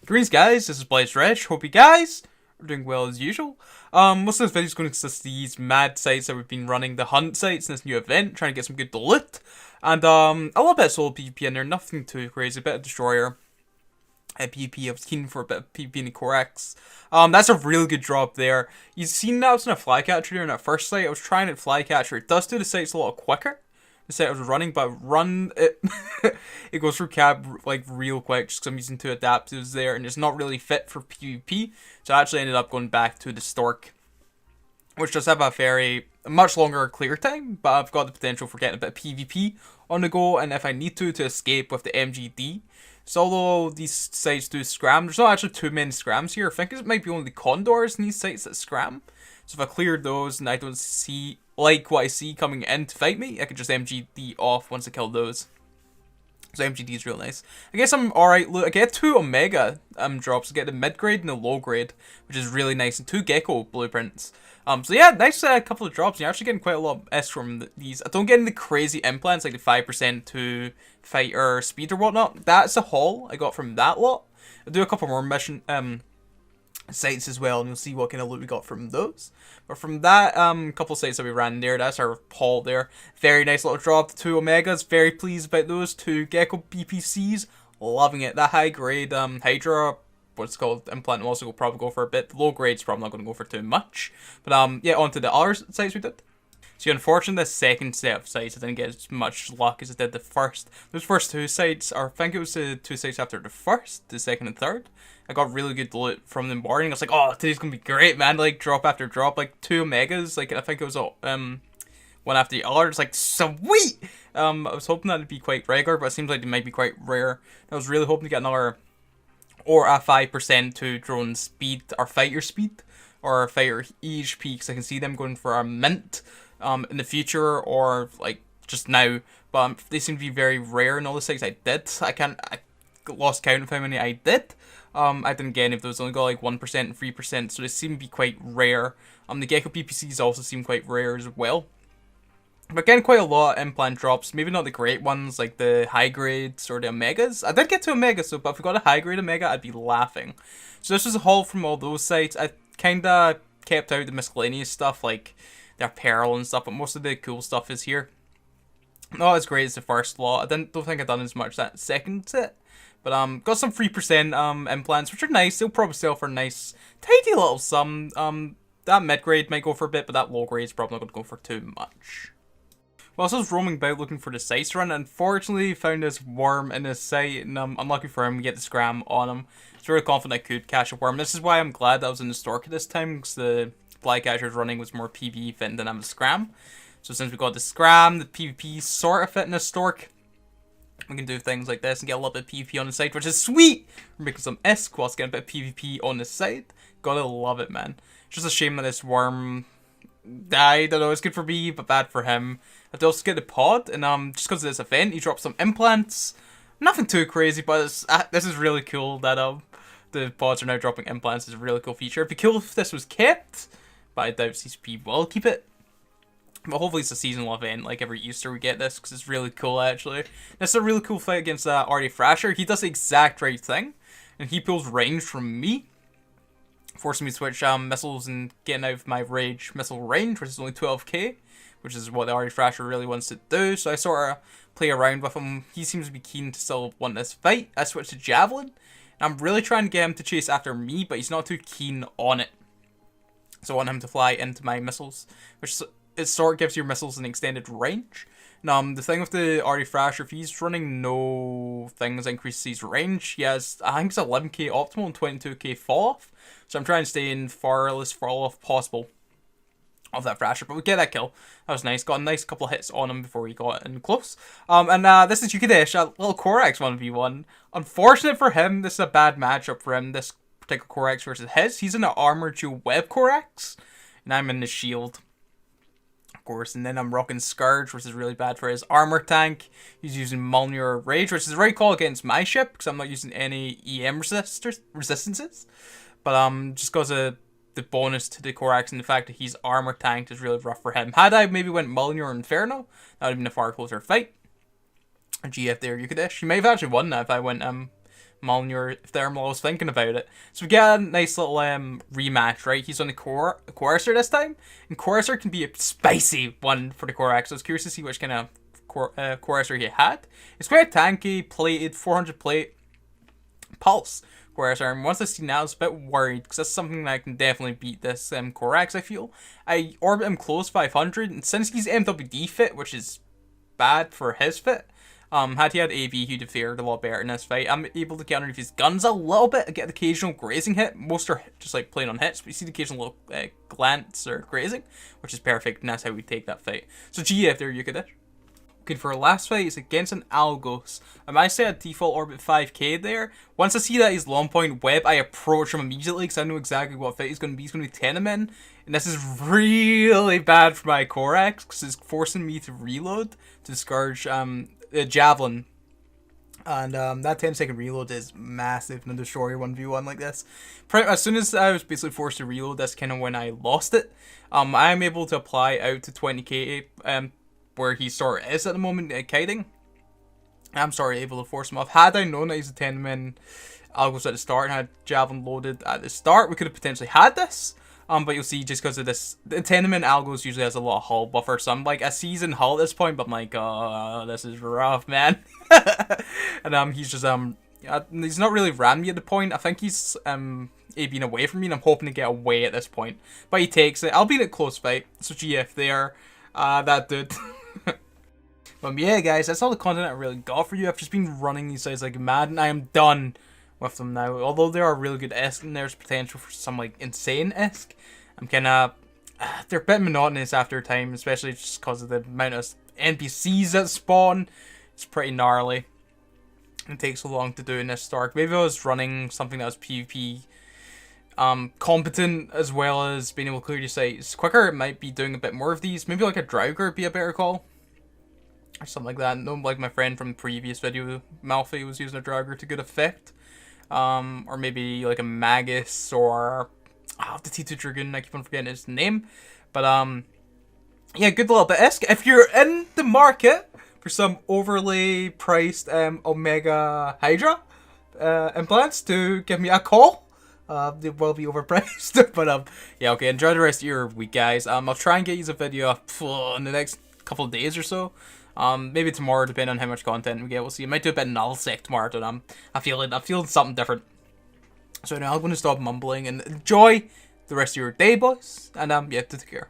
Greetings guys, this is Blaze Reg. Hope you guys are doing well as usual. Most of this video is going to consist of these mad sites that we've been running, the hunt sites in this new event, trying to get some good loot. And a little bit of solo PvP in there, nothing too crazy, a bit of destroyer. PvP, I was keen for a bit of PvP in the Corex. That's a really good drop there. You've seen that I was in a flycatcher during that first site. I was trying it flycatcher. It does do the sites a lot quicker. The site I was running, but it goes through cab like real quick just because I'm using two adaptives there and it's not really fit for PvP. So I actually ended up going back to the Stork, which does have a much longer clear time, but I've got the potential for getting a bit of PvP on the go, and if I need to escape with the MGD. So although these sites do scram, there's not actually too many scrams here. I think it might be only the Condors in these sites that scram. So if I clear those and I don't see like what I see coming in to fight me, I can just MGD off once I kill those. So MGD is real nice. I guess I'm alright. Look, I get 2 Omega drops. I get the mid grade and the low grade, which is really nice, and 2 Gecko blueprints. So yeah, nice couple of drops. You're actually getting quite a lot of S from these. I don't get any crazy implants like the 5% to fight or speed or whatnot. That's a haul I got from that lot. I'll do a couple more mission sites as well, and you'll see what kind of loot we got from those. But from that couple sites that we ran there, that's our haul there. Very nice little drop. 2 Omegas, very pleased about those. 2 Gecko BPCs, loving it. That high grade Hydra, what's called implant, will also probably go for a bit. The low grade's probably not going to go for too much. But yeah, on to the other sites we did. So unfortunately, the second set of sites, I didn't get as much luck as I did the first. Those first 2 sites, or I think it was the 2 sites after the first, the second and third. I got really good loot from the morning. I was like, oh, today's gonna be great, man. Like, drop after drop, like 2 Omegas. Like, I think it was one after the other. It's like, sweet! I was hoping that'd be quite regular, but it seems like they might be quite rare. I was really hoping to get another, or a 5% to drone speed, or fighter speed, or fighter EHP, because I can see them going for a mint in the future, or like just now. But they seem to be very rare in all the sites I did. I lost count of how many I did. I didn't get any of those, only got like 1% and 3%, so they seem to be quite rare. The Gecko PPCs also seem quite rare as well. But again, quite a lot of implant drops, maybe not the great ones like the high grades or the Omegas. I did get to Omega, so but if we got a high grade Omega, I'd be laughing. So this was a haul from all those sites. I kinda kept out the miscellaneous stuff like their apparel and stuff, but most of the cool stuff is here. Not as great as the first lot. I don't think I've done as much that second set. But got some 3% implants, which are nice. They'll probably sell for a nice, tidy little sum. That mid-grade might go for a bit, but that low-grade is probably not going to go for too much. Whilst I was roaming about looking for the sites run, unfortunately found this worm in this site, and unlucky for him, we get the scram on him. I was very confident I could catch a worm. This is why I'm glad that I was in the Stork this time, because the flycatcher running was more PvE fit than I'm a scram. So since we got the scram, the PvP sort of fit in the Stork, we can do things like this and get a little bit of PvP on the side, which is sweet! We're making some ISK whilst getting a bit of PvP on the side. Gotta love it, man. It's just a shame that this worm died. I don't know, it's good for me, but bad for him. I did also get the pod, and just because of this event, he dropped some implants. Nothing too crazy, but this is really cool that the pods are now dropping implants. It's a really cool feature. It'd be cool if this was kept, but I doubt CCP will keep it. But hopefully it's a seasonal event, like every Easter we get this, because it's really cool actually. This is a really cool fight against Artie Thrasher. He does the exact right thing, and he pulls range from me, forcing me to switch missiles and getting out of my rage missile range, which is only 12k, which is what the Artie Thrasher really wants to do. So I sort of play around with him. He seems to be keen to still want this fight. I switch to Javelin, and I'm really trying to get him to chase after me, but he's not too keen on it. So I want him to fly into my missiles, which it sort of gives your missiles an extended range. Now, the thing with the Artie Thrasher, if he's running no things that increase his range, he has, I think it's 11k optimal and 22k fall off. So I'm trying to stay in farthest fall off possible of that Thrasher, but we get that kill. That was nice. Got a nice couple of hits on him before he got in close. And this is Yukadesh, a little Corax 1v1. Unfortunate for him, this is a bad matchup for him, this particular Corax versus his. He's in the armor dual web Corax, and I'm in the shield. Course, and then I'm rocking Scourge, which is really bad for his armor tank. He's using Mulnir Rage, which is a right call against my ship, because I'm not using any EM resistances. But just because of the bonus to the Corax and the fact that he's armor tanked is really rough for him. Had I maybe went Mulnir Inferno, that would have been a far closer fight. GF there, Yukadesh. You may have actually won that if I went Molyneux if the Ermelo was thinking about it. So we get a nice little rematch, right? He's on the Coercer this time, and Coercer can be a spicy one for the Corax. So I was curious to see which kind of Coercer he had. It's quite tanky, plated, 400 plate, pulse. Coercer, and once I see now, I was a bit worried because that's something that I can definitely beat this Corax. I feel I orbit him close 500, and since he's MWD fit, which is bad for his fit. Had he had AV, he'd have fared a lot better in this fight. I'm able to get underneath his guns a little bit and get the occasional grazing hit. Most are just like playing on hits, but you see the occasional little glance or grazing, which is perfect, and that's how we take that fight. So GF there, Yukadish. Okay, for our last fight, it's against an Algos. I might say at default orbit 5k there. Once I see that he's long point web, I approach him immediately because I know exactly what fight he's going to be. He's going to be Tenemin. And this is really bad for my Corax because it's forcing me to reload to discourage the Javelin. And that 10-second reload is massive in a Destroyer 1v1 like this. As soon as I was basically forced to reload, that's kind of when I lost it. I am able to apply out to 20k where he sort of is at the moment, kiting. I'm able to force him off. Had I known that he's a 10-man Algos at the start and had Javelin loaded at the start, we could have potentially had this. But you'll see just because of this, the 10-man Algos usually has a lot of hull buffer. So I'm like a seasoned hull at this point, but I'm like, oh, this is rough, man. And he's just he's not really ran me at the point. I think he's being away from me, and I'm hoping to get away at this point. But he takes it. I'll be in a close fight. So GF there. That dude. But yeah, guys, that's all the content I really got for you. I've just been running these sites like mad, and I am done with them now. Although there are really good esque, and there's potential for some like insane esque. I'm kind of they're a bit monotonous after a time, especially just because of the amount of NPCs that spawn. It's pretty gnarly. It takes so long to do in this Stark. Maybe I was running something that was PvP competent as well as being able to clear your sites quicker. It might be doing a bit more of these. Maybe like a Draugr would be a better call. Or something like that. No, like my friend from the previous video, Malfi, was using a Draugr to good effect. Or maybe like a Magus or the T2 Dragoon. I keep on forgetting his name. But yeah, good little bit. If you're in the market for some overly priced Omega Hydra implants, to give me a call. They will be overpriced. But yeah, okay. Enjoy the rest of your week, guys. I'll try and get you a video in the next couple of days or so. Maybe tomorrow, depending on how much content we get. We'll see. I might do a bit of nullsec tomorrow, but I feel something different. So now I'm going to stop mumbling and enjoy the rest of your day, boys. And yeah, take care.